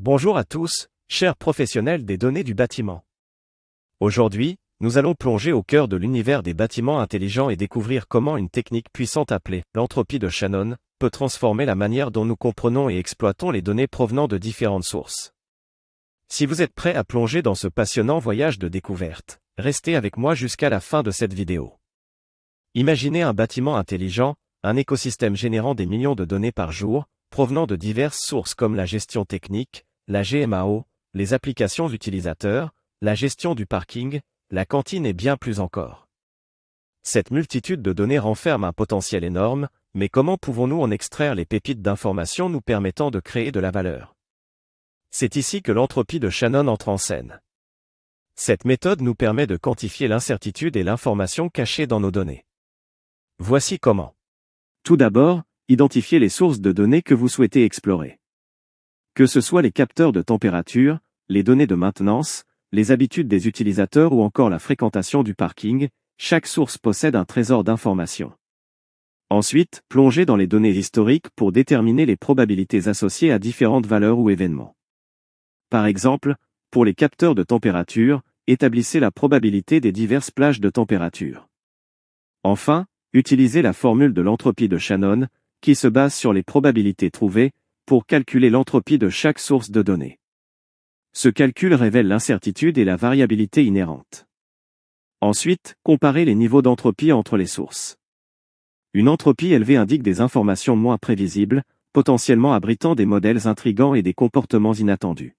Bonjour à tous, chers professionnels des données du bâtiment. Aujourd'hui, nous allons plonger au cœur de l'univers des bâtiments intelligents et découvrir comment une technique puissante appelée l'entropie de Shannon peut transformer la manière dont nous comprenons et exploitons les données provenant de différentes sources. Si vous êtes prêts à plonger dans ce passionnant voyage de découverte, restez avec moi jusqu'à la fin de cette vidéo. Imaginez un bâtiment intelligent, un écosystème générant des millions de données par jour, provenant de diverses sources comme la gestion technique, la GMAO, les applications utilisateurs, la gestion du parking, la cantine et bien plus encore. Cette multitude de données renferme un potentiel énorme, mais comment pouvons-nous en extraire les pépites d'informations nous permettant de créer de la valeur? C'est ici que l'entropie de Shannon entre en scène. Cette méthode nous permet de quantifier l'incertitude et l'information cachée dans nos données. Voici comment. Tout d'abord, identifiez les sources de données que vous souhaitez explorer. Que ce soit les capteurs de température, les données de maintenance, les habitudes des utilisateurs ou encore la fréquentation du parking, chaque source possède un trésor d'informations. Ensuite, plongez dans les données historiques pour déterminer les probabilités associées à différentes valeurs ou événements. Par exemple, pour les capteurs de température, établissez la probabilité des diverses plages de température. Enfin, utilisez la formule de l'entropie de Shannon, qui se base sur les probabilités trouvées, pour calculer l'entropie de chaque source de données. Ce calcul révèle l'incertitude et la variabilité inhérente. Ensuite, comparez les niveaux d'entropie entre les sources. Une entropie élevée indique des informations moins prévisibles, potentiellement abritant des modèles intrigants et des comportements inattendus.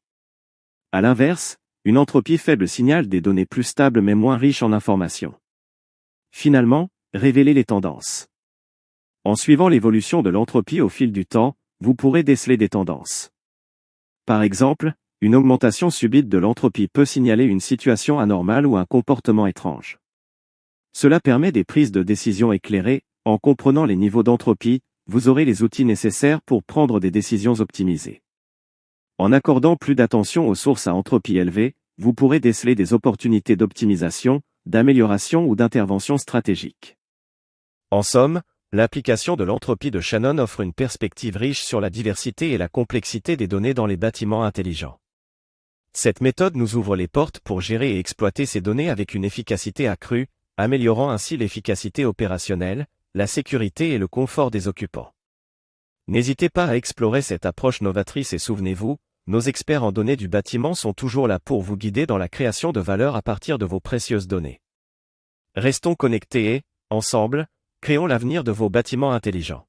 À l'inverse, une entropie faible signale des données plus stables mais moins riches en informations. Finalement, révélez les tendances. En suivant l'évolution de l'entropie au fil du temps, vous pourrez déceler des tendances. Par exemple, une augmentation subite de l'entropie peut signaler une situation anormale ou un comportement étrange. Cela permet des prises de décision éclairées. En comprenant les niveaux d'entropie, vous aurez les outils nécessaires pour prendre des décisions optimisées. En accordant plus d'attention aux sources à entropie élevée, vous pourrez déceler des opportunités d'optimisation, d'amélioration ou d'intervention stratégique. En somme, l'application de l'entropie de Shannon offre une perspective riche sur la diversité et la complexité des données dans les bâtiments intelligents. Cette méthode nous ouvre les portes pour gérer et exploiter ces données avec une efficacité accrue, améliorant ainsi l'efficacité opérationnelle, la sécurité et le confort des occupants. N'hésitez pas à explorer cette approche novatrice et souvenez-vous, nos experts en données du bâtiment sont toujours là pour vous guider dans la création de valeur à partir de vos précieuses données. Restons connectés et, ensemble, créons l'avenir de vos bâtiments intelligents.